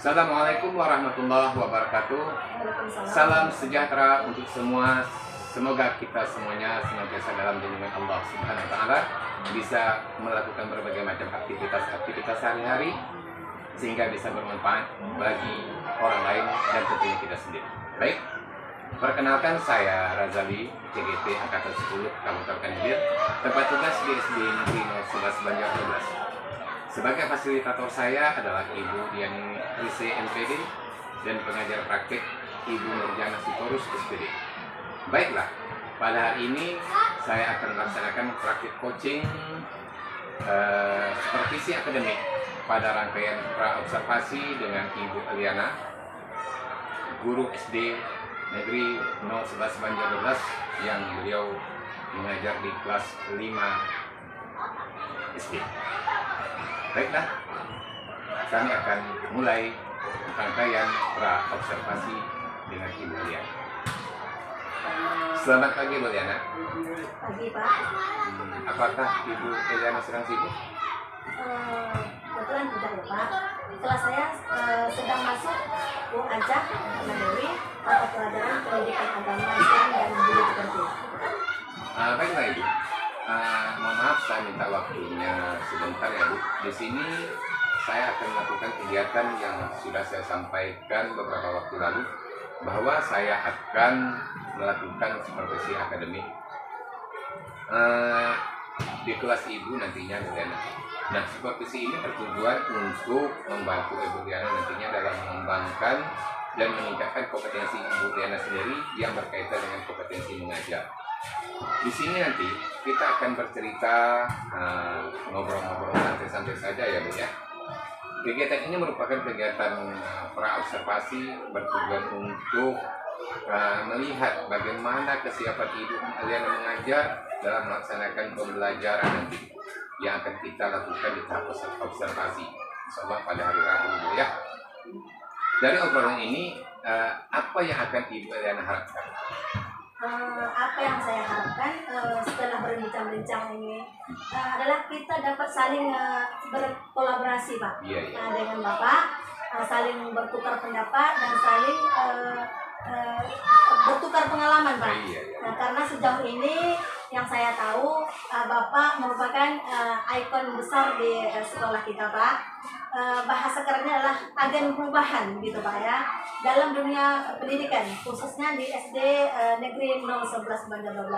Assalamualaikum warahmatullahi wabarakatuh. Salam sejahtera untuk semua. Semoga kita semuanya senantiasa dalam lindungan Allah Subhanahu wa taala, bisa melakukan berbagai macam aktivitas sehari-hari sehingga bisa bermanfaat bagi orang lain dan tentunya kita sendiri. Baik, perkenalkan saya Razali, CGT Angkatan 10 Kabupaten Hilir, tempat tugas di SD Negeri 011 Banjar 12. Sebagai fasilitator saya adalah Ibu Diani Rise MPD dan pengajar praktik Ibu Nurjana Sitorus SPD. Baiklah, pada hari ini saya akan melaksanakan praktik coaching supervisi akademik pada rangkaian pra-observasi dengan Ibu Eliana, guru SD Negeri 011 Banjar 12 yang beliau mengajar di kelas 5 SD. Baiklah, kami akan mulai rangkaian pra-observasi dengan Ibu Eliana. Selamat pagi, Bu Eliana. Pagi, Pak. Apakah Ibu Eliana sedang sibuk? Kebetulan tidak ya, Pak. Setelah saya sedang masuk ajak materi mata pelajaran pendidikan agama Islam dan budaya seperti itu. Baiklah, Ibu. Mohon maaf, saya minta waktunya sebentar ya, Bu. Di sini saya akan melakukan kegiatan yang sudah saya sampaikan beberapa waktu lalu, bahwa saya akan melakukan supervisi akademik di kelas Ibu nantinya, Bu Liana. Nah, supervisi ini bertujuan untuk membantu Ibu Liana nantinya dalam mengembangkan dan meningkatkan kompetensi Ibu Liana sendiri yang berkaitan dengan kompetensi mengajar. Di sini nanti kita akan bercerita, ngobrol-ngobrol santai-santai saja ya, Bu ya. Kegiatan ini merupakan kegiatan pra-observasi bertujuan untuk melihat bagaimana kesiapan Ibu Eliana mengajar dalam melaksanakan pembelajaran nanti yang akan kita lakukan di tahap observasi, insyaallah pada hari Rabu, Bu ya. Dari obrolan ini, apa yang akan Ibu Eliana harapkan? Apa yang saya harapkan setelah berbincang-bincang ini adalah kita dapat saling berkolaborasi, Pak. Iya. Dengan Bapak, saling bertukar pendapat dan saling bertukar pengalaman, Pak. Iya. Nah, karena sejauh ini yang saya tahu Bapak merupakan ikon besar di sekolah kita, Pak. Bahasa kerennya adalah agen perubahan gitu, Pak ya, dalam dunia pendidikan, khususnya di SD Negeri 011 Banjar 12.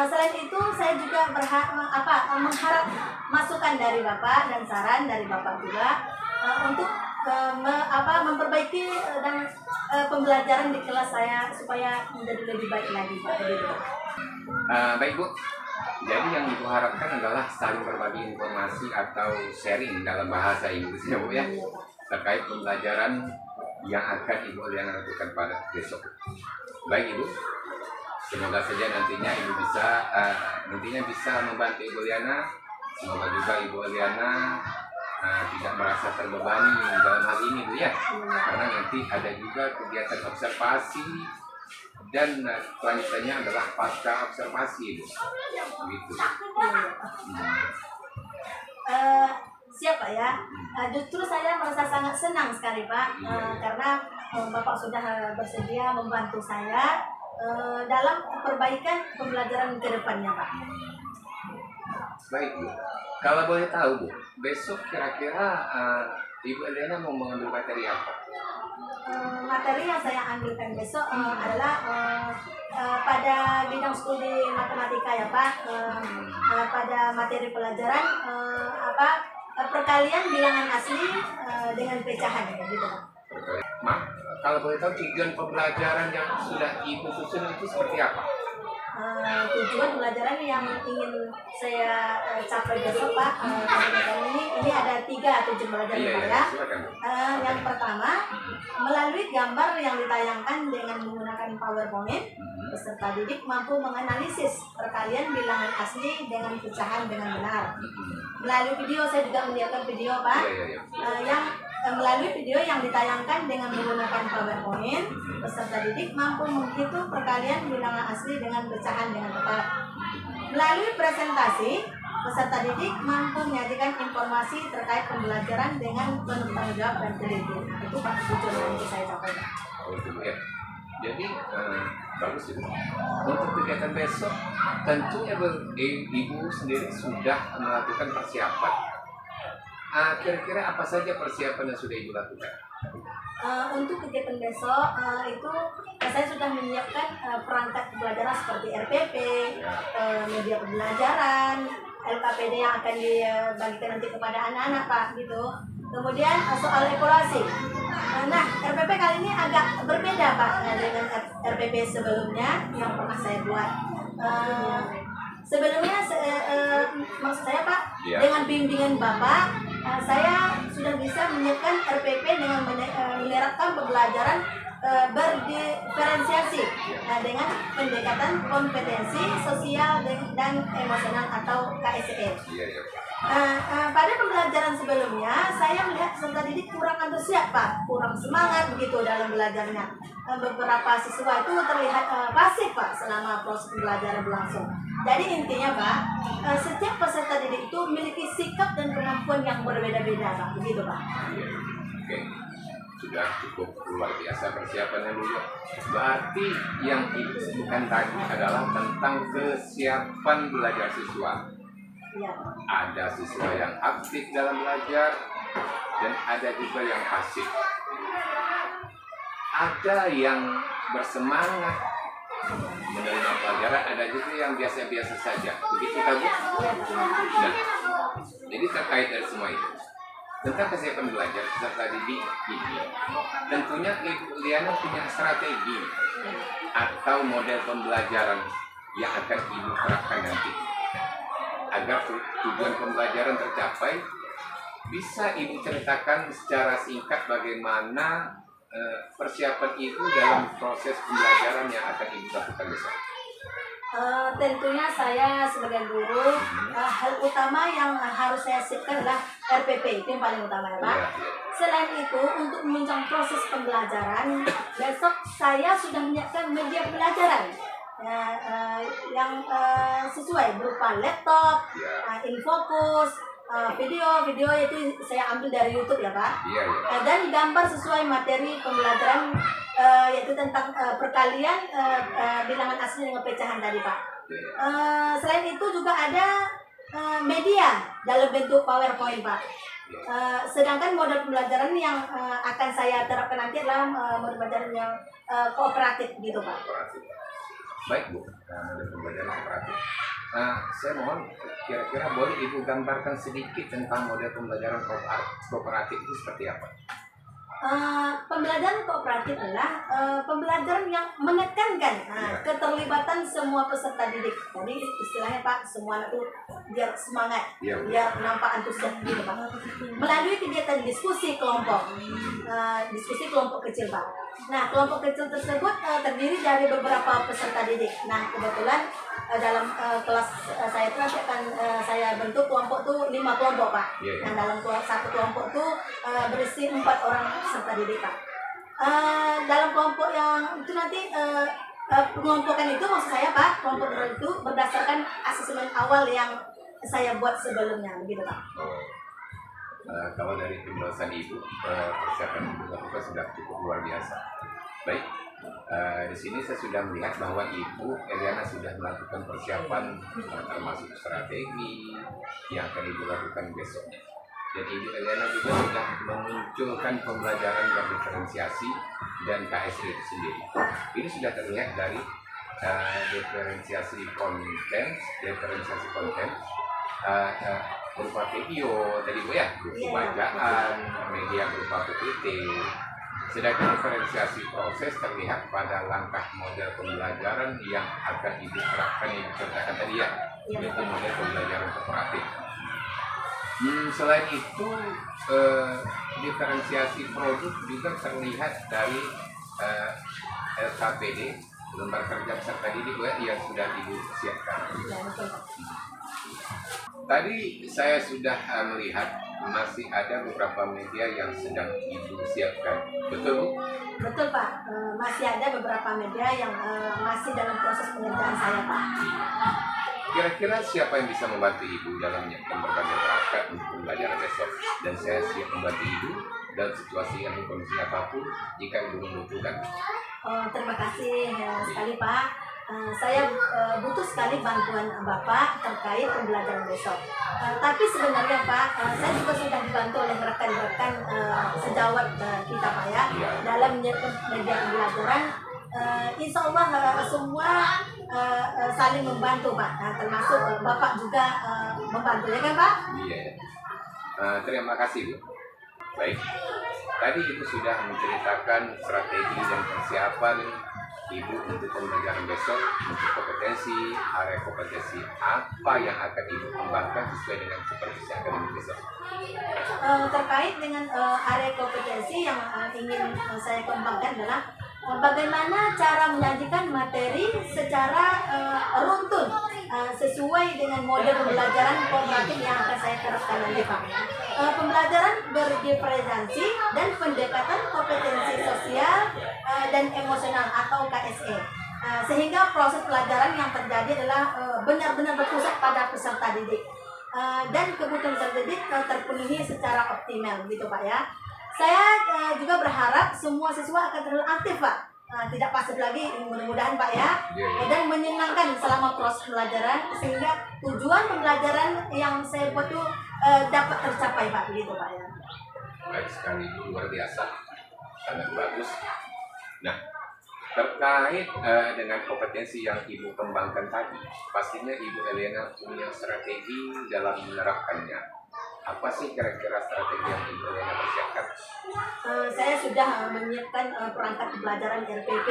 Selain itu saya juga mengharap masukan dari Bapak dan saran dari Bapak juga untuk memperbaiki dan pembelajaran di kelas saya supaya menjadi lebih baik lagi, Pak. Baik, Bu. Jadi yang Ibu harapkan adalah saling berbagi informasi atau sharing dalam bahasa Inggris ya, Bu ya, terkait pembelajaran yang akan Ibu Eliana lakukan pada besok. Baik, Ibu. Semoga saja nantinya Ibu bisa membantu Ibu Eliana. Semoga juga Ibu Eliana tidak merasa terbebani dalam hal ini, Bu ya. Karena nanti ada juga kegiatan observasi dan selanjutnya adalah pasca observasi, Bu. Begitu. Siapa ya? Justru saya merasa sangat senang sekali, Pak, karena Bapak sudah bersedia membantu saya dalam perbaikan pembelajaran ke depannya, Pak. Baik, Bu. Kalau boleh tahu, Bu, besok kira-kira Ibu Eliana mau mengambil materi apa? Materi yang saya ambilkan besok adalah pada bidang studi matematika ya, Pak. Pada materi pelajaran perkalian bilangan asli dengan pecahan gitu, Pak. Mak, kalau boleh tahu tujuan pembelajaran yang sudah Ibu susun itu seperti apa? Tujuan pembelajaran yang ingin saya capai besok, Pak, ini ada 3 tujuan pelajaran, Pak ya. Yang pertama, melalui gambar yang ditayangkan dengan menggunakan PowerPoint, peserta didik mampu menganalisis perkalian bilangan asli dengan pecahan dengan benar. Melalui video, saya juga menyiapkan video, Pak, yang melalui video yang ditayangkan dengan menggunakan PowerPoint, peserta didik mampu menghitung perkalian bilangan asli dengan pecahan dengan tepat. Melalui presentasi, peserta didik mampu menyajikan informasi terkait pembelajaran dengan penuh tanggung jawab dan teliti. Itu Pak tujuan yang ingin saya sampaikan. Oh itu ya. Jadi bagus itu. Untuk kegiatan besok tentunya ibu sendiri sudah melakukan persiapan. Kira-kira apa saja persiapan yang sudah ibu lakukan? Untuk kegiatan besok itu saya sudah menyiapkan perangkat pembelajaran seperti RPP, media pembelajaran, LKPD yang akan dibagikan nanti kepada anak-anak Pak gitu. Kemudian soal evaluasi. Nah, RPP kali ini agak berbeda Pak dengan RPP sebelumnya yang pernah saya buat. Sebelumnya maksud saya Pak, dengan bimbingan Bapak, saya sudah bisa menyiapkan RPP dengan menerapkan pembelajaran berdiferensiasi dengan pendekatan kompetensi sosial dan emosional atau KSE. Pada pembelajaran sebelumnya, saya melihat peserta didik kurang antusias Pak, kurang semangat begitu dalam belajarnya. Beberapa siswa itu terlihat pasif Pak selama proses pembelajaran berlangsung. Jadi intinya Pak, setiap peserta didik itu memiliki sikap dan kemampuan yang berbeda-beda Pak, begitu Pak. Oke, sudah cukup luar biasa persiapannya dulu. Berarti yang ibu sebutkan tadi adalah tentang kesiapan belajar siswa. Ya. Ada siswa yang aktif dalam belajar dan ada juga yang pasif. Ada yang bersemangat menerima pelajaran, ada juga yang biasa-biasa saja. Begitu kan Bu? Nah, jadi terkait dari semua itu tentang kesiapan belajar peserta didik ini, tentunya Ibu Liana punya strategi atau model pembelajaran yang akan Ibu terapkan nanti agar tujuan pembelajaran tercapai. Bisa Ibu ceritakan secara singkat bagaimana persiapan Ibu dalam proses pembelajaran yang akan Ibu lakukan besok? Tentunya saya sebagai guru, hal utama yang harus saya siapkan adalah RPP, itu yang paling utama ya Pak. Selain itu, untuk menunjang proses pembelajaran, besok saya sudah menyiapkan media pembelajaran yang sesuai berupa laptop, infokus, video itu saya ambil dari YouTube ya Pak. Dan gambar sesuai materi pembelajaran, yaitu tentang perkalian bilangan asli dengan pecahan tadi Pak. Selain itu juga ada media dalam bentuk PowerPoint Pak. Sedangkan model pembelajaran yang akan saya terapkan nanti adalah model pembelajaran yang kooperatif gitu Pak. Baik Bu, model pembelajaran kooperatif. Saya mohon kira-kira boleh Ibu gambarkan sedikit tentang model pembelajaran kooperatif itu seperti apa? Pembelajaran kooperatif adalah pembelajaran yang menekankan keterlibatan semua peserta didik. Jadi istilahnya Pak, semua itu biar semangat, biar nampak antusias gitu Pak. Melalui kegiatan diskusi kelompok kecil Pak. Nah, kelompok kecil tersebut terdiri dari beberapa peserta didik. Nah, kebetulan dalam kelas saya itu nanti akan saya bentuk kelompok tuh 5 kelompok Pak. Nah, dalam satu kelompok tuh berisi 4 orang peserta didik Pak. Dalam kelompok yang itu nanti pengelompokan itu maksud saya Pak, kelompok itu berdasarkan asesmen awal yang saya buat sebelumnya begitu Pak. Kalau dari penjelasan Ibu, persiapan Ibu lakukan sudah cukup luar biasa. Baik, di sini saya sudah melihat bahwa Ibu Eliana sudah melakukan persiapan termasuk strategi yang akan Ibu lakukan besoknya. Dan Ibu Eliana juga sudah memunculkan pembelajaran berdiferensiasi dan KSE itu sendiri. Ini sudah terlihat dari diferensiasi konten, berupa video tadi Bu ya, berupa bacaan, media berupa PPT. Sedangkan diferensiasi proses terlihat pada langkah model pembelajaran yang akan Ibu terapkan, yang diceritakan tadi ya, yaitu model pembelajaran kooperatif. Selain itu, diferensiasi produk juga terlihat dari LKPD, lembar kerja peserta didik yang sudah Ibu siapkan. Tadi saya sudah melihat masih ada beberapa media yang sedang Ibu siapkan, betul Bu? Betul Pak, masih ada beberapa media yang masih dalam proses pengerjaan saya Pak. Kira-kira siapa yang bisa membantu Ibu dalam menyiapkan berbagai perangkat untuk pembelajaran besok? Dan saya siap membantu Ibu dalam situasi dan kondisi apapun jika Ibu membutuhkan. Oh, terima kasih sekali Pak. Saya butuh sekali bantuan Bapak terkait pembelajaran besok. Tapi sebenarnya Pak, saya juga sudah dibantu oleh rekan-rekan sejawat kita Pak ya dalam menyiapkan media pembelajaran. Insya Allah semua saling membantu Pak, termasuk Bapak juga membantu ya kan Pak? Iya. Terima kasih Bu. Baik, tadi Ibu sudah menceritakan strategi dan persiapan Ibu untuk pembelajaran besok, untuk kompetensi, area kompetensi apa yang akan Ibu kembangkan sesuai dengan supervisi akademik besok. Terkait dengan area kompetensi yang ingin saya kembangkan adalah bagaimana cara menyajikan materi secara runtun sesuai dengan model pembelajaran kooperatif yang akan saya terapkan nanti Pak. Pembelajaran berdiferensiasi dan pendekatan kompetensi sosial dan emosional atau KSE. Sehingga proses pelajaran yang terjadi adalah benar-benar berpusat pada peserta didik. Dan kebutuhan peserta didik terpenuhi secara optimal gitu Pak ya. Saya juga berharap semua siswa akan terlalu aktif Pak, tidak pasif lagi mudah-mudahan Pak ya, dan menyenangkan selama proses pembelajaran sehingga tujuan pembelajaran yang saya buat itu dapat tercapai Pak, begitu Pak ya. Baik sekali, luar biasa, sangat bagus. Nah, terkait dengan kompetensi yang Ibu kembangkan tadi, pastinya Ibu Eliana punya strategi dalam menerapkannya. Apa sih kira-kira strategi yang Ibu Eliana persiapkan? Saya sudah menyiapkan perangkat pembelajaran RPP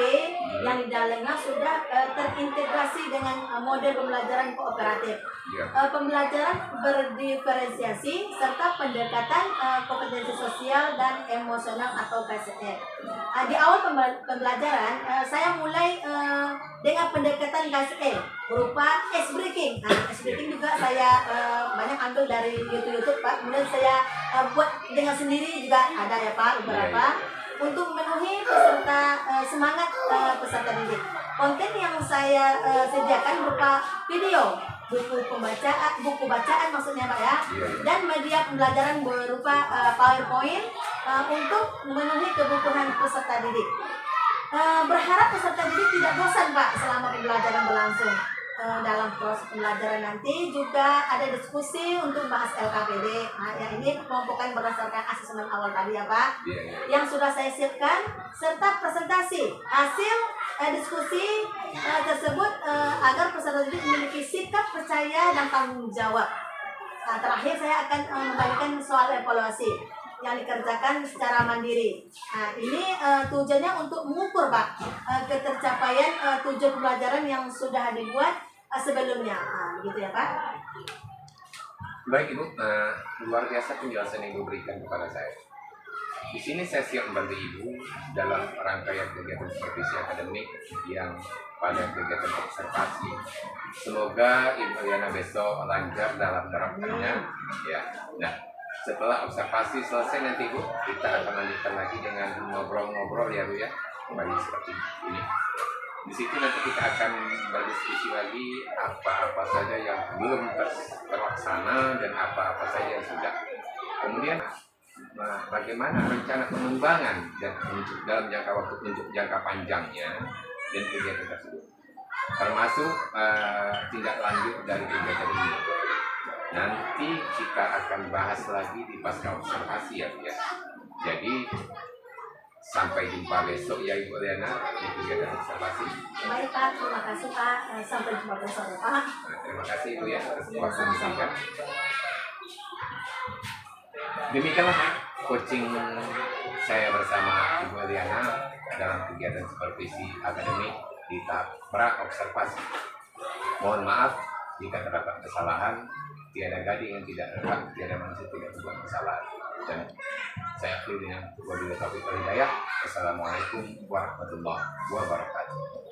yang di dalamnya sudah terintegrasi dengan model pembelajaran kooperatif. Pembelajaran berdiferensiasi serta pendekatan kompetensi sosial dan emosional atau KSE. Di awal pembelajaran saya mulai dengan pendekatan KSE berupa ice breaking. Ice breaking juga saya banyak ambil dari YouTube Pak. Kemudian saya buat dengan sendiri juga ada ya Pak beberapa untuk memenuhi peserta semangat peserta didik. Konten yang saya sediakan berupa video, buku bacaan maksudnya Pak ya, dan media pembelajaran berupa PowerPoint untuk memenuhi kebutuhan peserta didik. Berharap peserta didik tidak bosan Pak selama pembelajaran berlangsung. Dalam proses pembelajaran nanti juga ada diskusi untuk bahas LKPD. Yang ini kelompokan berdasarkan asesmen awal tadi ya Pak, yang sudah saya siapkan serta presentasi hasil diskusi tersebut agar peserta didik memiliki sikap percaya dan tanggung jawab. Terakhir saya akan memberikan soal evaluasi yang dikerjakan secara mandiri. Ini tujuannya untuk mengukur Pak ketercapaian tujuan pembelajaran yang sudah dibuat sebelumnya, gitu ya Pak. Baik Ibu, luar biasa penjelasan yang Ibu berikan kepada saya. Di sini saya siap membantu Ibu dalam rangkaian kegiatan supervisi akademik yang pada kegiatan observasi. Semoga Ibu Eliana besok lancar dalam menerapkannya. Ya, nah. Setelah observasi selesai nanti Bu, kita akan lanjutkan lagi dengan ngobrol-ngobrol ya Bu ya, kembali seperti ini. Di situ nanti kita akan berdiskusi lagi apa-apa saja yang belum terlaksana dan apa-apa saja yang sudah. Kemudian bagaimana rencana pengembangan dan untuk dalam jangka waktu untuk jangka panjangnya dan kegiatan tersebut, termasuk tindak lanjut dari kegiatan ini. Nanti kita akan bahas lagi di pasca observasi ya Bu ya. Jadi sampai jumpa besok ya Ibu Eliana di kegiatan observasi. Baik Pak, terima kasih Pak. Sampai jumpa besok ya Pak. Terima kasih Ibu ya atas waktu yang diberikan. Demikianlah coaching saya bersama Ibu Eliana dalam kegiatan supervisi akademik di tahap pra observasi. Mohon maaf jika terdapat kesalahan. Tiada gading yang tidak rekam, tiada manusia tidak berbuat kesalahan. Dan saya akhiri dengan wabillahi taufiq wal hidayah. Assalamualaikum warahmatullahi wabarakatuh.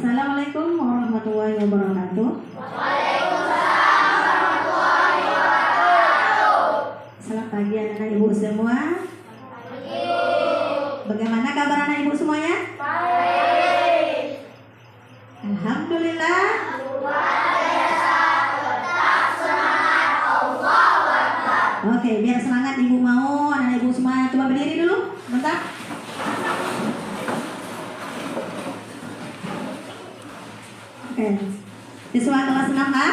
Assalamualaikum warahmatullahi wabarakatuh. Selamat pagi anak-anak ibu semua. Bagaimana kabar anak ibu semuanya? Baik. Alhamdulillah. Oke, biar semangat ibu mau anak ibu semua coba berdiri dulu, bentar. Oke. Siswa kelas 6A?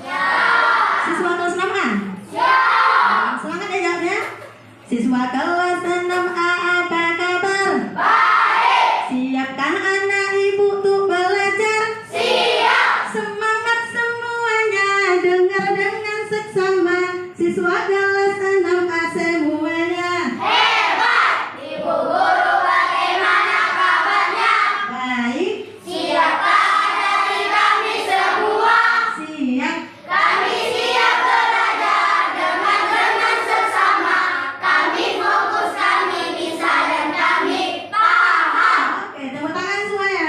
Ya. Siswa kelas 6A? Ya. Semangat ya jawabnya. Siswa kelas 6A apa kabar? Baik. Siapkah anak ibu tuh belajar? Siap. Semangat semuanya, dengar dengan seksama. Siswa kelas 6A semuanya. Hebat. Ibu guru bagaimana kabarnya? Baik. Siapkah dari kami semua? Siap. Kami siap belajar dengan seksama. Kami fokus, kami bisa dan kami paham. Oke, tepuk tangan semuanya.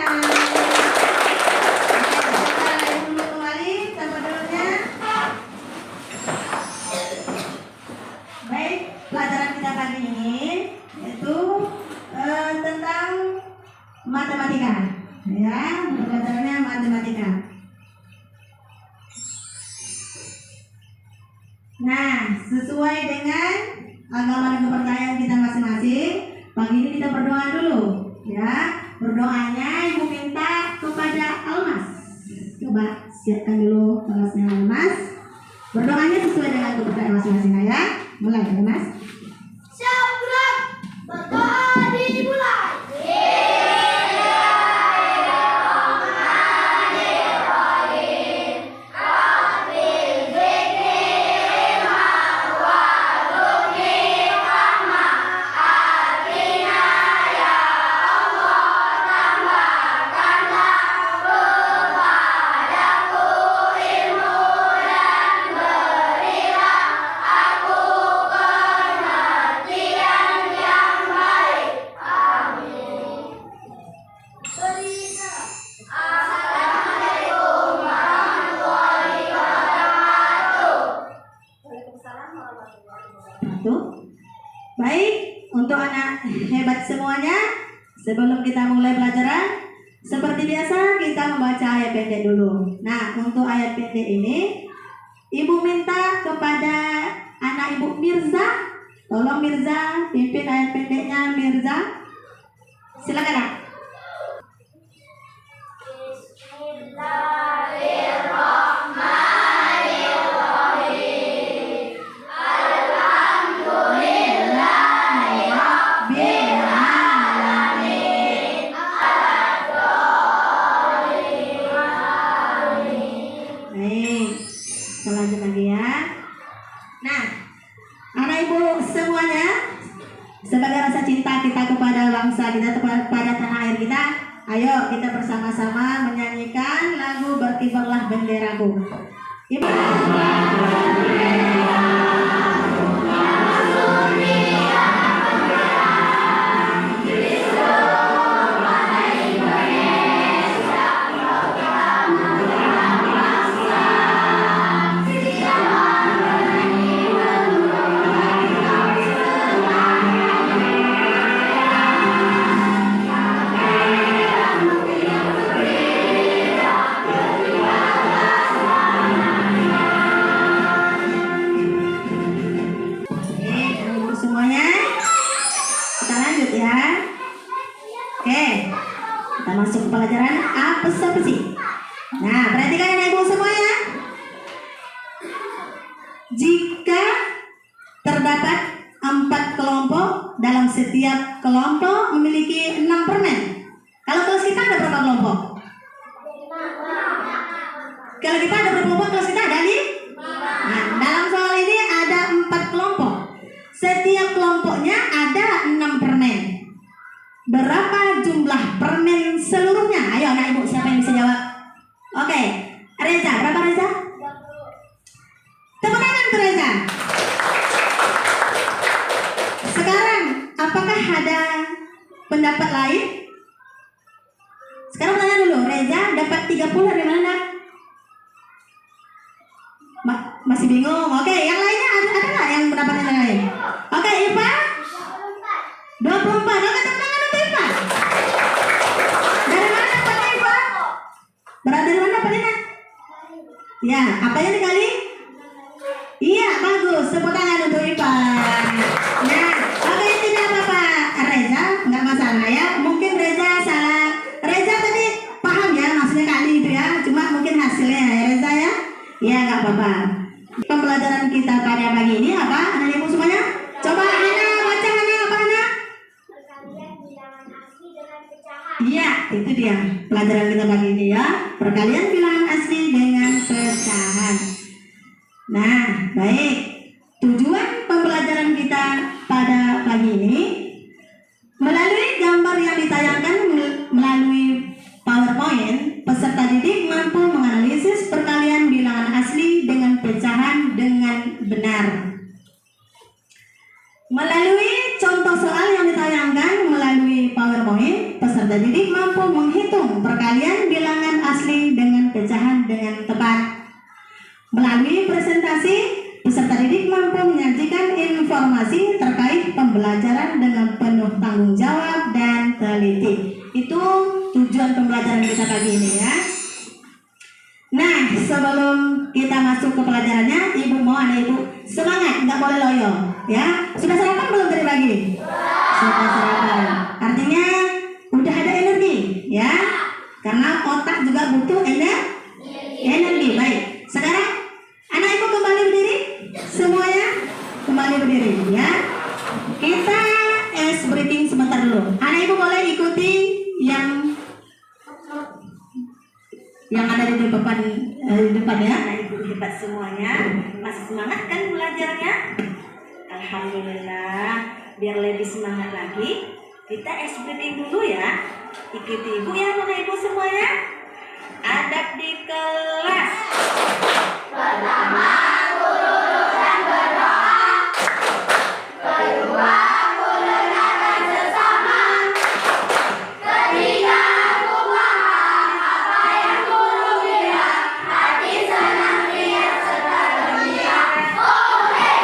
Kita lihat dulu kembali tempat duduknya. Baik, pelajaran kita pagi ini yaitu tentang matematika. Ya, pelajarannya matematika. Nah, sesuai dengan agama dan kepercayaan kita masing-masing, pagi ini kita berdoa dulu. Ya, berdoanya ibu minta kepada Almas. Coba siapkan dulu kelasnya Almas. Berdoanya sesuai dengan kepercayaan masing-masing ya. Mulai Almas. Siap, gerak. Berdoa dimulai. Baik, untuk anak hebat semuanya, sebelum kita mulai pelajaran, seperti biasa kita membaca ayat pendek dulu. Nah, untuk ayat pendek ini, ibu minta kepada anak ibu Mirza, tolong Mirza pimpin ayat pendeknya Mirza. Silakan Nak. Lanjut lagi ya. Nah, anak ibu semuanya, sebagai rasa cinta kita kepada bangsa kita, kepada tanah air kita, ayo kita bersama-sama menyanyikan lagu Berkibarlah Benderaku. Ibu. Masuk ke pelajaran apes-apesi. Nah, perhatikan anak ibu semuanya. Jika terdapat 4 kelompok, dalam setiap kelompok memiliki 6 permen. Kalau kelas kita ada berapa kelompok? Kalau kita ada berapa kelompok? Kelas kita ada 5. Nah, dalam soal ini ada 4 kelompok. Setiap kelompoknya ada 6 permen. Berapa jumlah permen seluruhnya? Ayo anak ibu, siapa yang bisa jawab? Oke, Reza, berapa Reza? 30. Tepuk tangan untuk Reza. Sekarang, apakah ada pendapat lain? Sekarang tanya dulu, Reza masih bingung. Oke, yang lainnya ada nggak yang mendapatkan yang lain? Oke, IPA 24. Oke, tepuk tangan untuk IPA. Dari mana dapatnya IPA? Berada dari mana dapatnya? Ya, apa yang dikali? Iya, bagus. Tepuk tangan untuk IPA. Nah, oke, tidak apa-apa. Reza, nggak masalah ya. Mungkin Reza salah. Reza tadi paham ya maksudnya kali itu ya. Cuma mungkin hasilnya ya Reza ya. Ya, nggak apa-apa. Pembelajaran kita pada pagi ini apa? Anak ibu semuanya? Coba Hana baca, Hana apa Hana? Perkalian bilangan asli dengan pecahan. Iya, itu dia pelajaran kita pagi ini ya. Perkalian bilangan asli dengan pecahan. Nah, baik. Tujuan pembelajaran kita pada pagi ini melalui gambar yang ditayangkan melalui PowerPoint, peserta didik mampu menganalisis perkalian bilangan asli dengan pecahan dengan benar. Melalui contoh soal yang ditayangkan melalui PowerPoint, peserta didik mampu menghitung perkalian bilangan asli dengan pecahan dengan tepat. Melalui presentasi, peserta didik mampu menyajikan informasi terkait pembelajaran dengan penuh tanggung jawab dan teliti. Itu tujuan pembelajaran kita pagi ini ya. Nah, sebelum kita masuk ke pelajarannya, ibu mau anak ibu semangat, nggak boleh loyo ya. Sudah sarapan belum tadi pagi? Sudah sarapan. Artinya udah ada energi ya. Karena otak juga butuh energi. Baik. Sekarang anak ibu kembali berdiri. Semuanya kembali berdiri ya. Kita ice breathing sebentar dulu. Anak ibu boleh ikuti yang ada di depan ya. Anak ibu hebat semuanya. Masih semangat kan belajarnya? Alhamdulillah. Biar lebih semangat lagi, kita ice breathing dulu ya. Ikuti ibu ya, anak ibu semuanya. Adab di kelas. Pertama, guru dan berdoa. Kedua, guru dan sesama. Ketiga, aku paham apa yang guru bilang. Hati senang lihat serta gembira. Oke.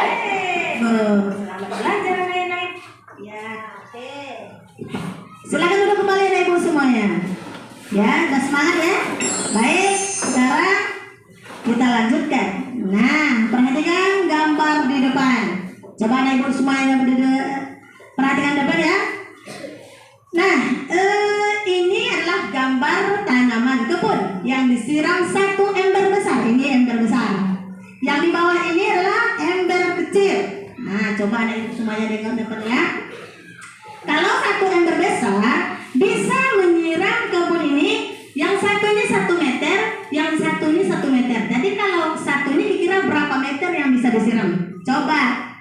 Selamat belajar anak-anak. Ya, oke. Silakan duduk kembali anak ibu semuanya. Ya, udah semangat ya. Baik, sekarang kita lanjutkan. Nah, perhatikan gambar di depan. Coba anak ibu semuanya perhatikan depan ya. Nah, ini adalah gambar tanaman kebun yang disiram satu ember besar. Ini ember besar. Yang di bawah ini adalah ember kecil. Nah, coba anak ibu semuanya dengar depan ya. Kalau satu ember besar bisa menyiram kebun ini, yang satu ini 1 meter, yang satu ini 1 meter. Jadi kalau satu ini dikira berapa meter yang bisa disiram? Coba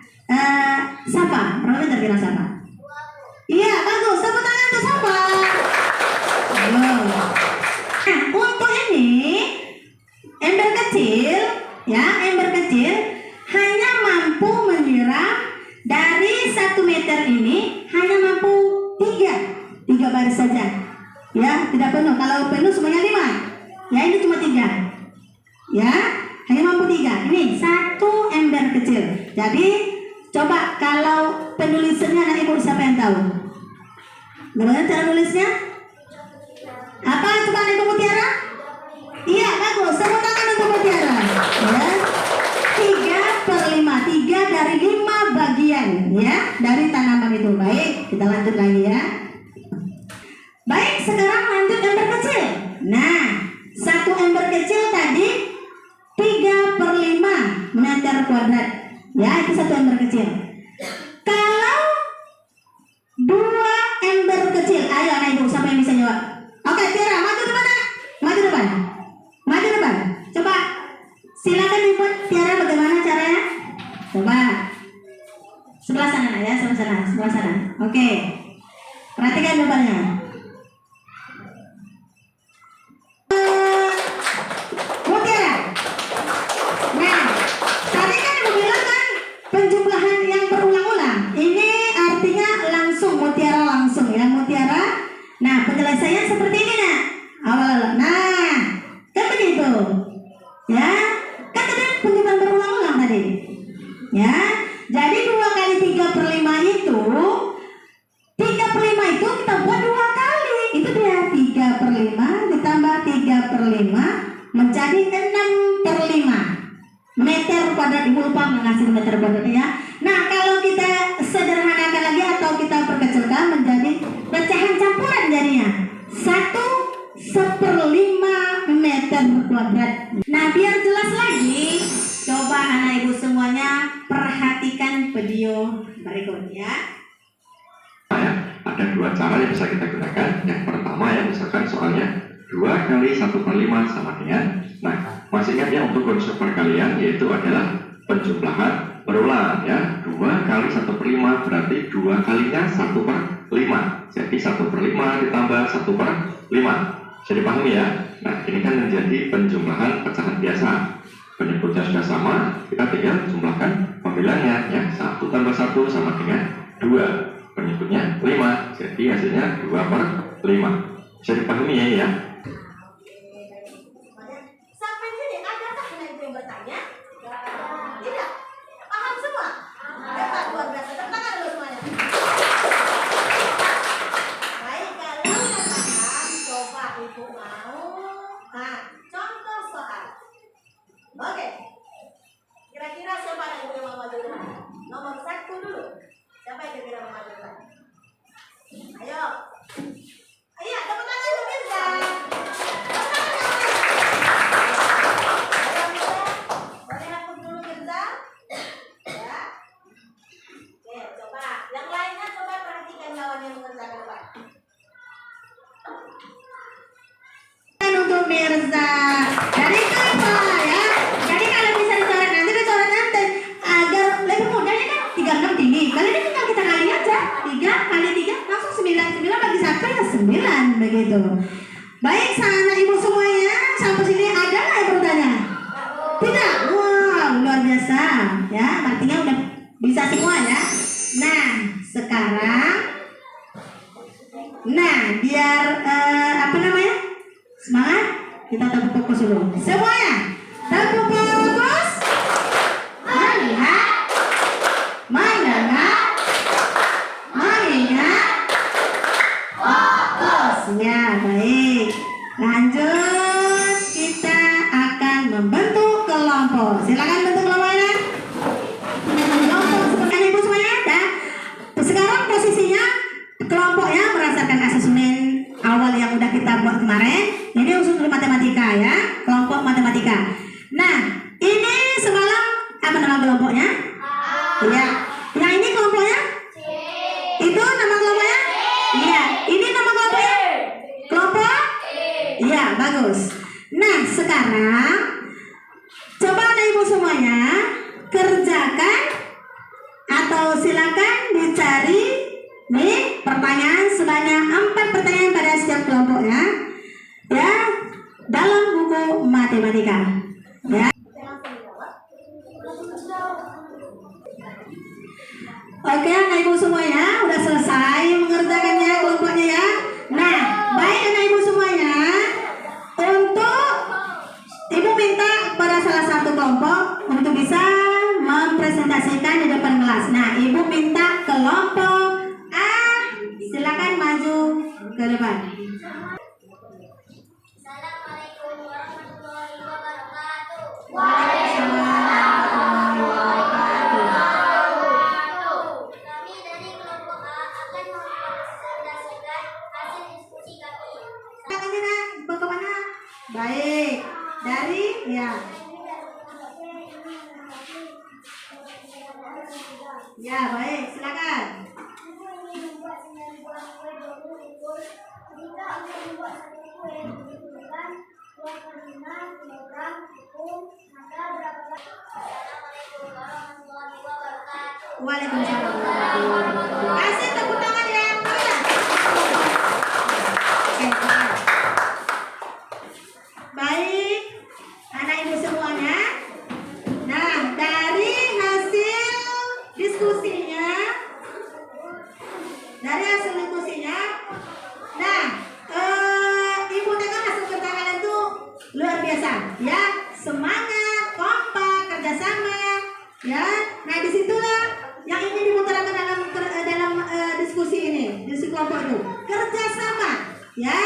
siapa? Berapa meter kira siapa? Iya, bagus. Tepuk tangan untuk siapa? Nah, untuk ini ember kecil, ya, ember kecil hanya mampu menyiram dari 1 meter ini hanya mampu 3 baris saja. Ya, tidak penuh. Kalau penuh semuanya 5. Ya, ini cuma 3. Ya, hanya mampu 3. Ini 1 ember kecil. Jadi, coba kalau penulisannya anak ibu siapa yang tahu? Bagaimana cara nulisnya? Apa? Coba anak ibu Mutiara? Iya, bagus. Tepuk tangan untuk Mutiara. Ya. 3/5. 3 dari 5 bagian ya dari tanaman itu. Baik, kita lanjut lagi ya. Baik, sekarang lanjut ember kecil. Nah, 1 ember kecil tadi 3/5 meter kuadrat. Ya, itu 1 ember kecil. Kalau 2 ember kecil, ayo anak ibu, siapa yang bisa jawab? Oke, Tiara, maju depan. Maju depan. Maju depan. Coba silakan ibu Tiara, bagaimana caranya? Coba. Sebelah sana ya, sebelah sana. Oke. Perhatikan depannya. Mutiara. Nah, tadi kan ibu bilang kan penjumlahan yang berulang-ulang. Ini artinya langsung, Mutiara langsung ya, Mutiara. Nah, penyelesaian seperti ini nak. Awal. Nah, kan begitu. Ya, kan tadi penjumlahan berulang-ulang 1/5 menjadi 6/5 meter kuadrat. Ibu lupa mengasih meter kuadrat ya. Nah, kalau kita sederhanakan lagi atau kita perkecilkan menjadi pecahan campuran jadinya 1/1/5 meter kuadrat. Nah, biar jelas lagi, coba anak ibu semuanya perhatikan video berikut ya. Ada dua cara yang bisa kita gunakan. Yang pertama ya, misalkan soalnya 2 kali 1/5 sama dengan, nah masih ingat ya untuk konsep perkalian, yaitu adalah penjumlahan berulang ya. 2 kali 1/5 berarti 2 kalinya 1/5. Jadi 1/5 ditambah 1/5. Bisa dipahami ya. Nah ini kan menjadi penjumlahan pecahan biasa. Penyebutnya sudah sama, kita tinggal jumlahkan pembilangnya ya. 1 tambah 1 sama dengan 2. Penyebutnya 5, jadi hasilnya 2/5. Bisa dipahami ya? Sampai sini adakah anak ibu yang bertanya? Tidak. Paham semua? Hebat, luar biasa. Tepuk tangan dulu semuanya. Baik, kalau sudah paham, coba ibu mau. Nah, contoh soal. Oke. Kira-kira siapa anak ibu yang mau maju depan? Nomor 1 dulu. Siapa yang kira-kira mau maju depan? Ayo. Ayo, tepuk tangan untuk Mirza. Boleh aku dulu Mirza? Ya. Oke, coba. Yang lainnya coba perhatikan lawan yang mengerjakan depan. Untuk Mirza dari Kava ya. Jadi kalau bisa dicoret nanti agar lebih mudah ya kan. 36 tinggi. Kali ini tinggal kita kali aja. 3 kali 3 langsung 9. 9 bagi 1 ya 9 begitu. Baik, anak ibu semuanya, sampai sini ada nggak yang bertanya? Tidak. Wow, luar biasa ya. Artinya udah bisa semua ya. Nah, sekarang biar apa namanya? Semangat, kita tepuk fokus dulu. Semuanya, tepuk fokus. Melihat, mendengar, mengingat, fokus. Ya, baik. Lanjut, kita akan membentuk kelompok. Silakan bentuk kelompoknya. Kelompok seperti ibu semuanya. Dan sekarang posisinya kelompoknya berdasarkan asesmen awal yang udah kita buat kemarin. Ini usul matematika ya, kelompok matematika. Nah, ini semalam apa nama kelompoknya? Iya. Yang ini kelompoknya? Itu nama kelompoknya? Iya. Ini nama kelompoknya? Kelompok? Iya, bagus. Nah, sekarang coba anak ibu semuanya kerjakan atau silakan dicari nih pertanyaan sebanyak 4 pertanyaan pada setiap kelompoknya ya dalam buku matematika ya. Oke, anak ibu semuanya udah selesai mengerjakannya kelompoknya ya. Nah, baik anak ibu semuanya, untuk ibu minta pada salah satu kelompok untuk bisa mempresentasikan di depan kelas. Nah, ibu minta kelompok A, silakan maju ke depan. Assalamualaikum warahmatullahi wabarakatuh. Kami dari kelompok A akan mempresentasikan hasil diskusi kami. Silakan Nak, ibu kemana? Baik, dari ya. Ya, baik, silakan. Jika akan membuat satu kue yang dibutuhkan 2,5 kilogram tepung, maka berapa banyak? Assalamualaikum warahmatullahi wabarakatuh. Waalaikumsalam. Kasih tepuk tangan ya. Oke, baik, anak ibu semuanya. Nah, dari hasil diskusinya, nah, ibu tengok hasil kerja kalian tuh luar biasa, ya, semangat, kompak, kerjasama, ya. Nah, disitulah yang ingin diutarakan dalam diskusi ini, diskusi kelompok itu, kerjasama, ya.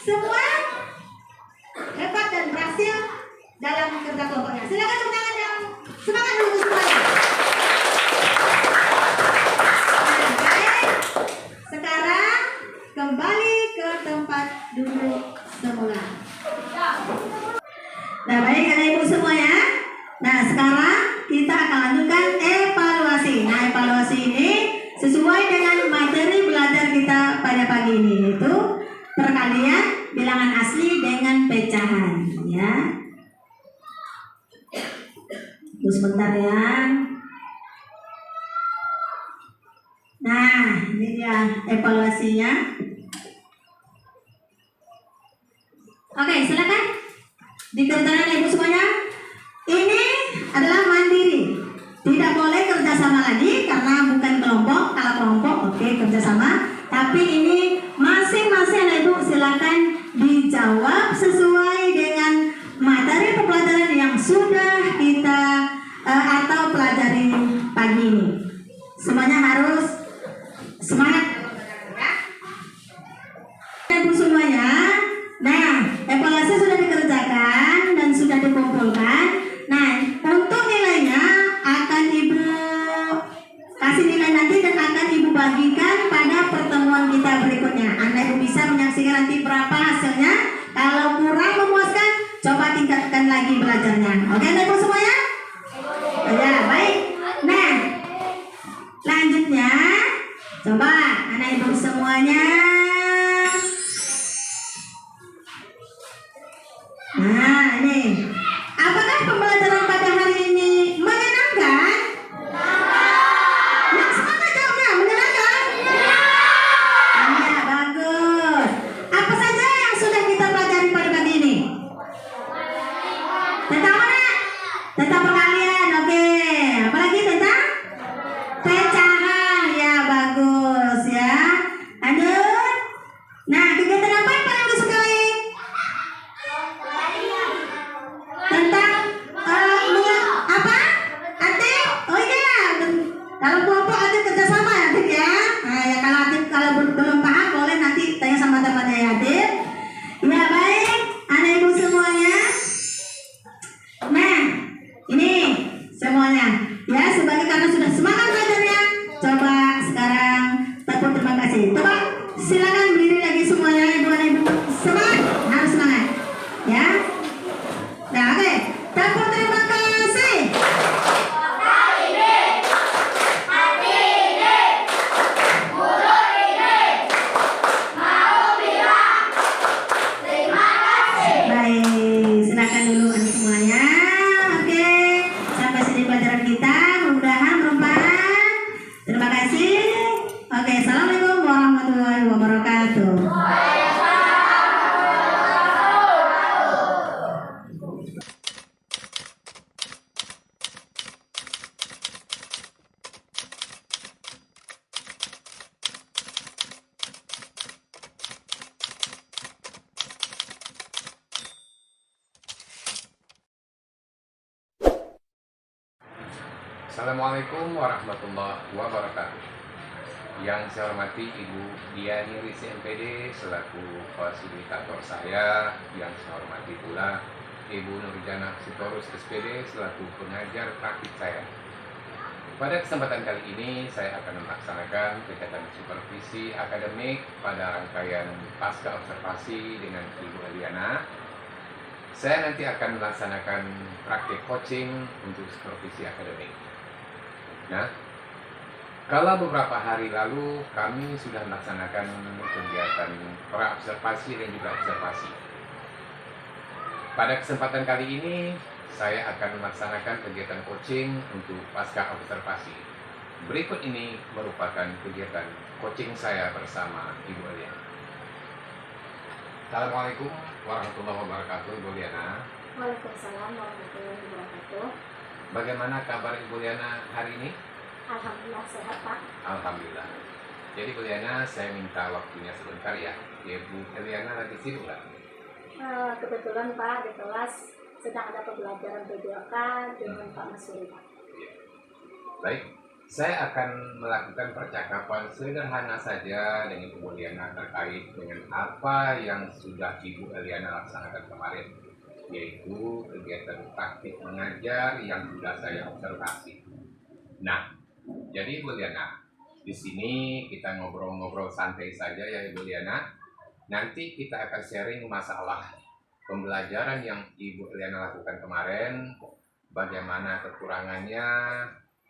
Semua dalam kerja kelompoknya. Silakan tepuk tangan yang semangat dulu semuanya. Nah, baik. Sekarang kembali ke tempat duduk semula. Nah, baik anak ibu semuanya. Nah, sekarang kita akan lanjutkan evaluasi. Nah, evaluasi ini sesuai dengan materi belajar kita pada pagi ini, yaitu perkalian bilangan asli dengan pecahan, ya. Tunggu sebentar ya. Nah, ini dia evaluasinya. Oke, silakan dikerjakan ibu semuanya. Ini adalah mandiri, tidak boleh kerjasama lagi karena bukan kelompok. Kalau kelompok oke, kerjasama, tapi ini masing-masing anak ibu silakan dijawab sesuai dengan materi pembelajaran yang sudah kita atau pelajari pagi ini. Semuanya harus semangat ya. Ibu semuanya. Nah, evaluasi sudah dikerjakan dan sudah dikumpulkan. Nah, untuk nilainya akan ibu kasih nilai nanti dan akan ibu bagikan pada pertemuan kita berikutnya. Anda ibu bisa menyaksikan nanti berapa hasilnya. Kalau kurang memuaskan, coba tingkatkan lagi belajarnya. Oke, Anda ibu semuanya? Ya, baik. Nah, selanjutnya coba anak ibu semuanya. Nah, ini apakah pembelajaran pada hari ini menyenangkan? Yang semangat jawabnya, menyenangkan? Iya, bagus. Apa saja yang sudah kita pelajari pada pagi ini? Tentang mana? Tentang perkalian, oke. Apalagi tentang pecahan, ya bagus ya. Lanjut. Nah, kegiatan apa yang paling disukai? Tentang apa? Adit? Oh iya, kalau kelompok adit kerjasama ya Adit ya. Nah, ya kalau Adit kalau belum paham boleh nanti tanya sama temannya ya Adit. Ya baik, anak ibu semuanya. Nah, ini semuanya ya sebagai karena sudah semangat belajarnya. Coba sekarang tepuk terima kasih. Coba silakan berdiri lagi semuanya ibu anak ibu. Semangat, harus semangat ya. Nah, oke. Tepuk terima kasih. Baik, silakan dulu anak semuanya. Oke, sampai sini pelajaran kita. Mudah-mudahan bermanfaat. Terima kasih. Oke, assalamualaikum warahmatullahi wabarakatuh. Assalamualaikum warahmatullahi wabarakatuh. Yang saya hormati Ibu Diani Risi MPD selaku fasilitator saya. Yang saya hormati pula Ibu Nurjana Sitorus SPD selaku pengajar praktik saya. Pada kesempatan kali ini saya akan melaksanakan kegiatan supervisi akademik pada rangkaian pasca observasi dengan Ibu Eliana. Saya nanti akan melaksanakan praktik coaching untuk supervisi akademik. Nah, kalau beberapa hari lalu kami sudah melaksanakan kegiatan pra-observasi dan juga observasi. Pada kesempatan kali ini, saya akan melaksanakan kegiatan coaching untuk pasca observasi. Berikut ini merupakan kegiatan coaching saya bersama Ibu Eliana. Assalamualaikum warahmatullahi wabarakatuh, Ibu Eliana. Waalaikumsalam warahmatullahi wabarakatuh. Bagaimana kabar Ibu Eliana hari ini? Alhamdulillah sehat Pak. Alhamdulillah. Jadi Bu Eliana, saya minta waktunya sebentar ya. Ibu Eliana lagi sibuk nggak? Kebetulan Pak di kelas sedang ada pembelajaran PDOK dengan Pak Masuri Pak. Ya. Baik, saya akan melakukan percakapan sederhana saja dengan Ibu Eliana terkait dengan apa yang sudah Ibu Eliana laksanakan kemarin. yaitu kegiatan praktik mengajar yang sudah saya observasi. Nah, jadi Ibu Liana, di sini kita ngobrol-ngobrol santai saja ya Ibu Liana. Nanti kita akan sharing masalah pembelajaran yang Ibu Liana lakukan kemarin, bagaimana kekurangannya,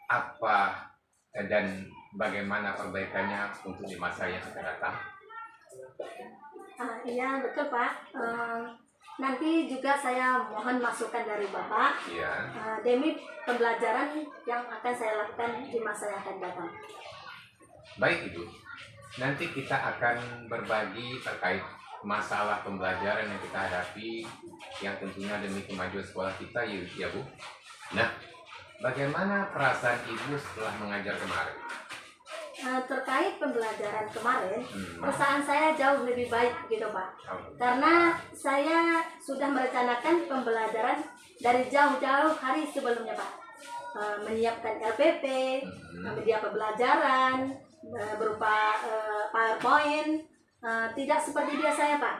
apa dan bagaimana perbaikannya untuk di masa yang akan datang. Iya betul Pak. Nanti juga saya mohon masukan dari Bapak Ya, demi pembelajaran yang akan saya lakukan di masa yang akan datang. baik Ibu. Nanti kita akan berbagi terkait masalah pembelajaran yang kita hadapi, yang tentunya demi kemajuan sekolah kita ya Bu. Nah, bagaimana perasaan Ibu setelah mengajar kemarin? Terkait pembelajaran kemarin, perasaan saya jauh lebih baik gitu Pak. Karena saya sudah merencanakan pembelajaran dari jauh-jauh hari sebelumnya Pak. Menyiapkan LPP, media pembelajaran, berupa PowerPoint, tidak seperti biasanya Pak.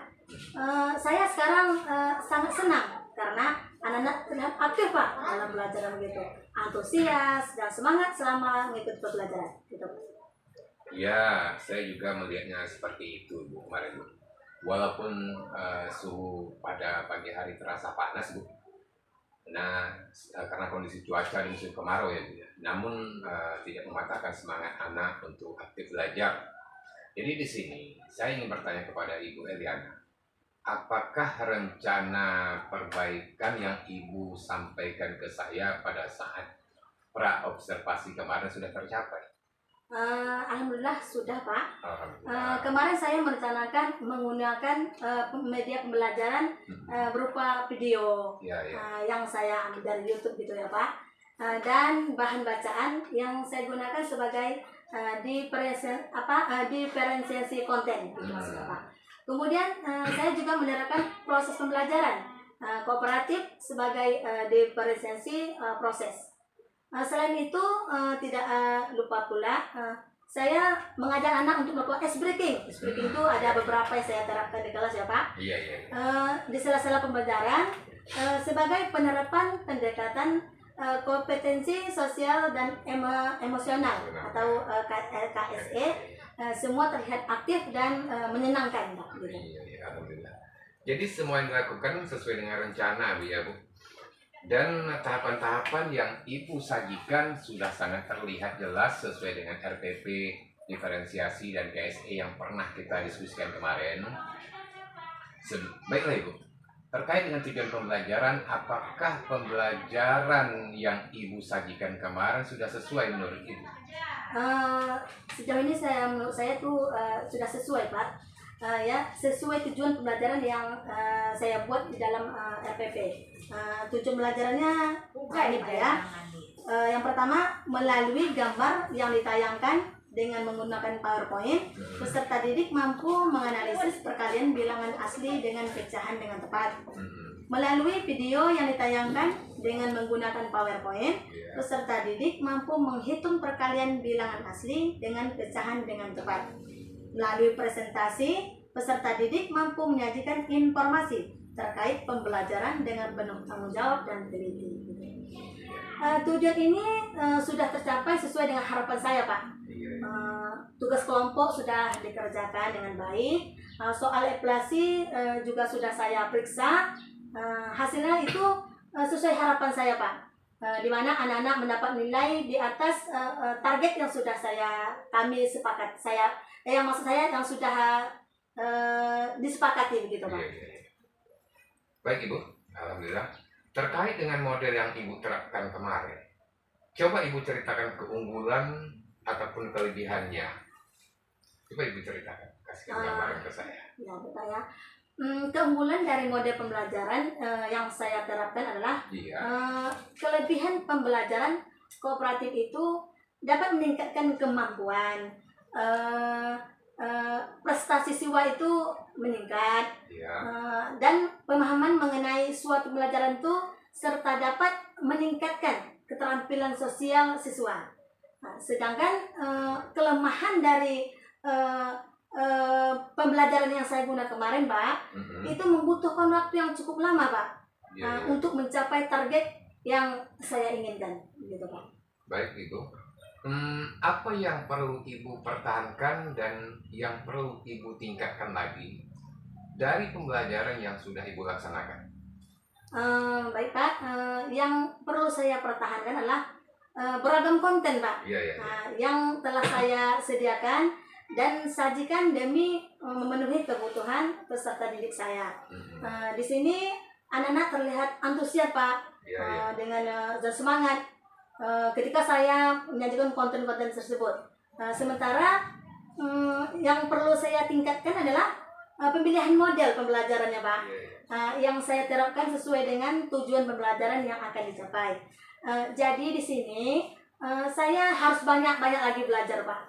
Saya sekarang sangat senang karena anak-anak terlihat aktif Pak dalam pelajaran begitu, antusias dan semangat selama mengikuti pembelajaran gitu. Ya, saya juga melihatnya seperti itu Bu kemarin Bu. Walaupun suhu pada pagi hari terasa panas Bu. Nah, karena kondisi cuaca di musim kemarau ya Bu ya. Namun tidak mematahkan semangat anak untuk aktif belajar. Jadi di sini saya ingin bertanya kepada Ibu Eliana, apakah rencana perbaikan yang Ibu sampaikan ke saya pada saat pra-observasi kemarin sudah tercapai? Alhamdulillah sudah Pak. Alhamdulillah. Kemarin saya merencanakan menggunakan media pembelajaran berupa video Ya, ya. yang saya ambil dari YouTube gitu ya Pak. Dan bahan bacaan yang saya gunakan sebagai diferensiasi konten gitu maksudnya Pak. Kemudian saya juga menerapkan proses pembelajaran kooperatif sebagai diferensiasi proses. Selain itu tidak lupa pula saya mengajak anak untuk melakukan ice breaking. Ice breaking itu ada beberapa yang saya terapkan di kelas ya Pak. Iya, iya. Di sela-sela pembelajaran sebagai penerapan pendekatan kompetensi sosial dan emosional atau KSE, semua terlihat aktif dan menyenangkan Pak. Gitu. Iya, iya, alhamdulillah. Jadi semua yang dilakukan sesuai dengan rencana Bu ya Bu. Dan tahapan-tahapan yang Ibu sajikan sudah sangat terlihat jelas sesuai dengan RPP, diferensiasi dan KSE yang pernah kita diskusikan kemarin. Baiklah Ibu, terkait dengan tujuan pembelajaran, apakah pembelajaran yang Ibu sajikan kemarin sudah sesuai menurut Ibu? Sejauh ini menurut saya tuh sudah sesuai Pak. Sesuai tujuan pembelajaran yang saya buat di dalam RPP. Tujuan pembelajarannya ini Pak ya. Yang pertama, melalui gambar yang ditayangkan dengan menggunakan PowerPoint, peserta didik mampu menganalisis perkalian bilangan asli dengan pecahan dengan tepat. Melalui video yang ditayangkan dengan menggunakan PowerPoint, peserta didik mampu menghitung perkalian bilangan asli dengan pecahan dengan tepat. Melalui presentasi, peserta didik mampu menyajikan informasi terkait pembelajaran dengan penuh tanggung jawab dan teliti. Tujuan ini sudah tercapai sesuai dengan harapan saya Pak. Tugas kelompok sudah dikerjakan dengan baik. Soal evaluasi juga sudah saya periksa. Hasilnya itu sesuai harapan saya Pak. Di mana anak-anak mendapat nilai di atas target yang sudah kami sepakat. Yang maksud saya yang sudah disepakati gitu Pak. Baik Ibu, alhamdulillah. Terkait dengan model yang Ibu terapkan kemarin, coba Ibu ceritakan keunggulan ataupun kelebihannya. Coba Ibu ceritakan, kasih gambaran ke saya. Ya, betul ya. Keunggulan dari model pembelajaran yang saya terapkan adalah kelebihan pembelajaran kooperatif itu dapat meningkatkan kemampuan, prestasi siswa itu meningkat, dan pemahaman mengenai suatu pembelajaran itu serta dapat meningkatkan keterampilan sosial siswa. Sedangkan kelemahan dari pembelajaran yang saya guna kemarin Pak, itu membutuhkan waktu yang cukup lama Pak. Ya, ya. untuk mencapai target yang saya inginkan, gitu Pak. Baik Ibu. Apa yang perlu Ibu pertahankan dan yang perlu Ibu tingkatkan lagi dari pembelajaran yang sudah Ibu laksanakan? Baik Pak, yang perlu saya pertahankan adalah beragam konten Pak. Iya, iya. Yang telah saya sediakan dan sajikan demi memenuhi kebutuhan peserta didik saya. Di sini anak-anak terlihat antusias Pak, Iya, iya. dengan dan semangat ketika saya menyajikan konten-konten tersebut. Sementara yang perlu saya tingkatkan adalah pemilihan model pembelajarannya Pak. Iya, iya. Yang saya terapkan sesuai dengan tujuan pembelajaran yang akan dicapai. Jadi di sini saya harus banyak-banyak lagi belajar Pak,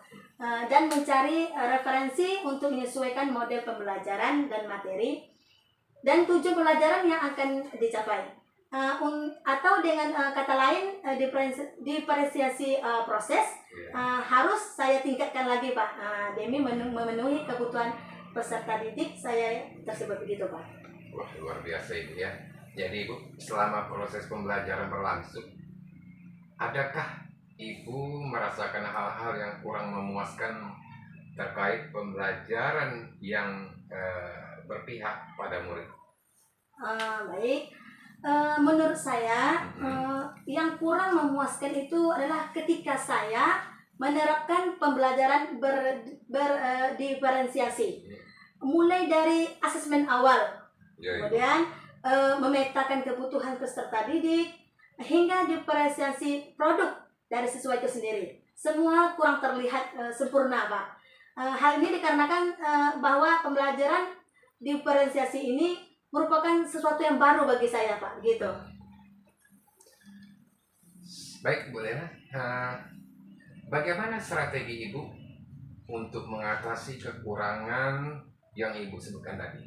dan mencari referensi untuk menyesuaikan model pembelajaran dan materi dan tujuan pembelajaran yang akan dicapai. Atau dengan kata lain, diferensiasi proses harus saya tingkatkan lagi Pak, demi memenuhi kebutuhan peserta didik saya tersebut, begitu Pak. Wah, luar biasa Ibu ya. Jadi Ibu, selama proses pembelajaran berlangsung, adakah Ibu merasakan hal-hal yang kurang memuaskan terkait pembelajaran yang berpihak pada murid? Baik, menurut saya yang kurang memuaskan itu adalah ketika saya menerapkan pembelajaran berdiferensiasi, mulai dari asesmen awal, kemudian memetakan kebutuhan peserta didik, hingga diferensiasi produk dari siswa itu sendiri. Semua kurang terlihat sempurna Pak. Hal ini dikarenakan bahwa pembelajaran diferensiasi ini merupakan sesuatu yang baru bagi saya Pak, gitu. Baik Bu Lena, bagaimana strategi Ibu untuk mengatasi kekurangan yang Ibu sebutkan tadi?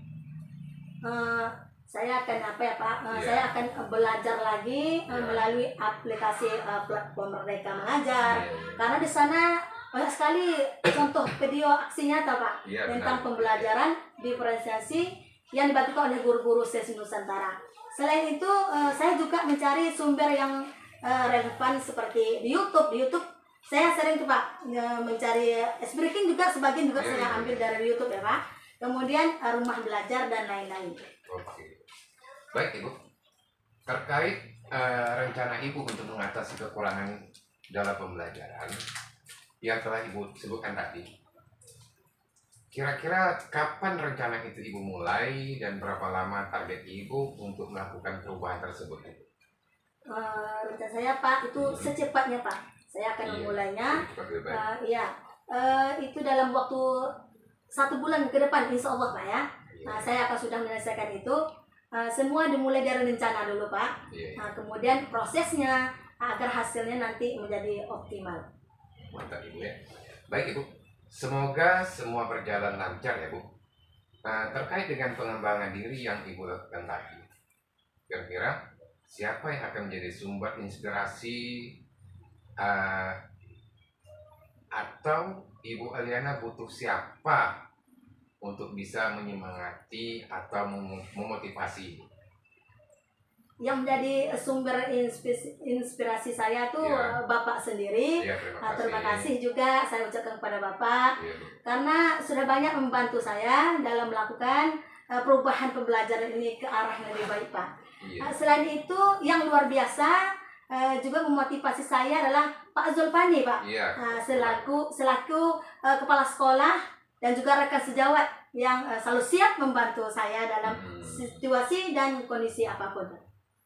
Saya akan apa ya Pak? Iya. Saya akan belajar lagi Iya. melalui aplikasi platform Merdeka Mengajar, Iya. karena di sana banyak sekali contoh video aksi nyata Pak, Iya, tentang benar. pembelajaran diferensiasi yang dibantu oleh guru-guru sesi Nusantara. Selain itu, saya juga mencari sumber yang relevan seperti di YouTube. Di YouTube saya sering tuh Pak mencari S-Breaking juga, sebagian juga Iya, saya iya. ambil dari YouTube ya Pak. Kemudian rumah belajar dan lain-lain. Oke. Baik Ibu, terkait rencana Ibu untuk mengatasi kekurangan dalam pembelajaran yang telah Ibu sebutkan tadi, kira-kira kapan rencana itu Ibu mulai dan berapa lama target Ibu untuk melakukan perubahan tersebut? Rencana saya Pak itu secepatnya Pak. Saya akan Iya. memulainya. Lebih baik. Itu dalam waktu 1 bulan ke depan, insya Allah Pak ya. Iya. Saya akan sudah menyelesaikan itu. Semua dimulai dari rencana dulu Pak. Iya. Kemudian prosesnya agar hasilnya nanti menjadi optimal. Mantap Ibu ya. Baik Ibu, semoga semua berjalan lancar ya Bu. Terkait dengan pengembangan diri yang Ibu lakukan tadi, kira-kira siapa yang akan menjadi sumber inspirasi atau Ibu Aliana butuh siapa untuk bisa menyemangati atau memotivasi? Yang menjadi sumber inspirasi saya tuh Ya. Bapak sendiri. Ya, Terima kasih juga saya ucapkan kepada Bapak, Ya, Bu. karena sudah banyak membantu saya dalam melakukan perubahan pembelajaran ini ke arah yang lebih baik Pak. Iya. Selain itu yang luar biasa juga memotivasi saya adalah Pak Zulfani Pak. Iya. Selaku kepala sekolah dan juga rekan sejawat yang selalu siap membantu saya dalam situasi dan kondisi apapun.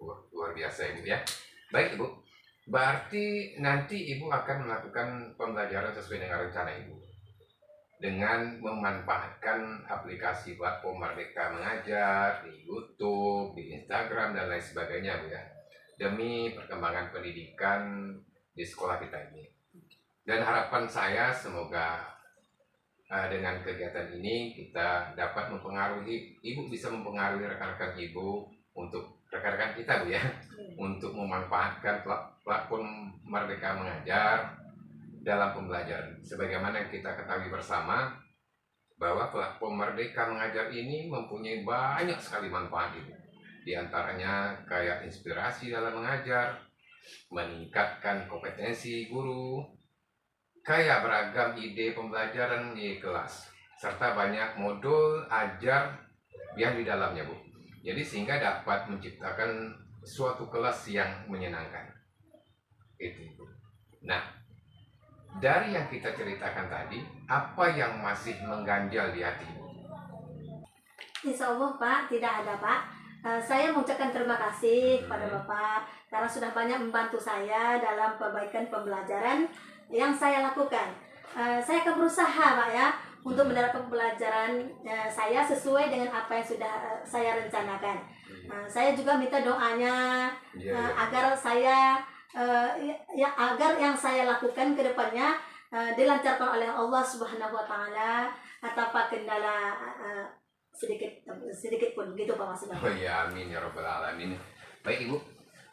Wah, luar biasa Ibu ya. Baik Ibu, berarti nanti Ibu akan melakukan pembelajaran sesuai dengan rencana Ibu dengan memanfaatkan aplikasi platform Merdeka Mengajar di YouTube, di Instagram dan lain sebagainya Bu ya, demi perkembangan pendidikan di sekolah kita ini. Dan harapan saya semoga dengan kegiatan ini kita dapat mempengaruhi, Ibu bisa mempengaruhi rekan-rekan Ibu untuk rekan-rekan kita Bu ya, untuk memanfaatkan platform Merdeka Mengajar dalam pembelajaran. Sebagaimana kita ketahui bersama bahwa platform Merdeka Mengajar ini mempunyai banyak sekali manfaat Ibu. Di antaranya kayak inspirasi dalam mengajar, meningkatkan kompetensi guru, kayak beragam ide pembelajaran di kelas, serta banyak modul ajar yang di dalamnya, Bu. Jadi sehingga dapat menciptakan suatu kelas yang menyenangkan. Itu, Bu. Nah, dari yang kita ceritakan tadi, apa yang masih mengganjal di hati, Bu? Insya Allah Pak, tidak ada Pak. Saya mengucapkan terima kasih kepada Bapak karena sudah banyak membantu saya dalam perbaikan pembelajaran yang saya lakukan. Saya akan berusaha Pak ya untuk menerapkan pembelajaran saya sesuai dengan apa yang sudah saya rencanakan. Saya juga minta doanya agar saya agar yang saya lakukan ke depannya dilancarkan oleh Allah Subhanahu wa taala tanpa kendala sedikit pun gitu Pak Mas. Oh ya, amin ya robbal alamin. Baik Ibu,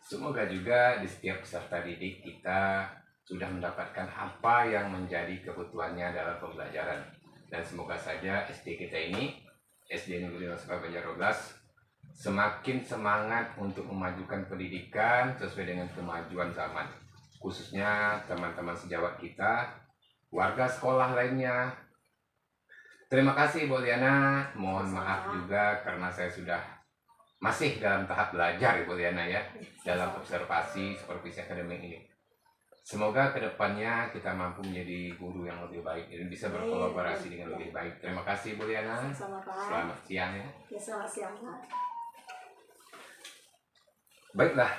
semoga juga di setiap peserta didik kita sudah mendapatkan apa yang menjadi kebutuhannya dalam pembelajaran. Dan semoga saja SD kita ini, SD Negeri Banjar 12, semakin semangat untuk memajukan pendidikan sesuai dengan kemajuan zaman. Khususnya teman-teman sejawat kita, warga sekolah lainnya. Terima kasih Bu Liana, mohon maaf juga karena saya sudah masih dalam tahap belajar Bu Liana ya, dalam observasi supervisi akademik ini. Semoga kedepannya kita mampu menjadi guru yang lebih baik dan bisa berkolaborasi dengan lebih baik. Terima kasih Bu Liana. Selamat siang ya. Selamat siang Pak. Baiklah,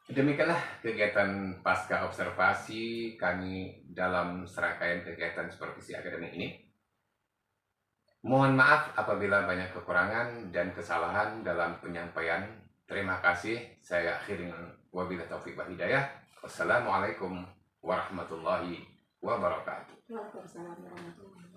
demikianlah kegiatan pasca observasi kami dalam serangkaian kegiatan supervisi akademik ini. Mohon maaf apabila banyak kekurangan dan kesalahan dalam penyampaian. Terima kasih. Saya akhiri dengan wabillahi taufiq wal hidayah. Wassalamualaikum warahmatullahi wabarakatuh. Waalaikumsalam warahmatullahi wabarakatuh.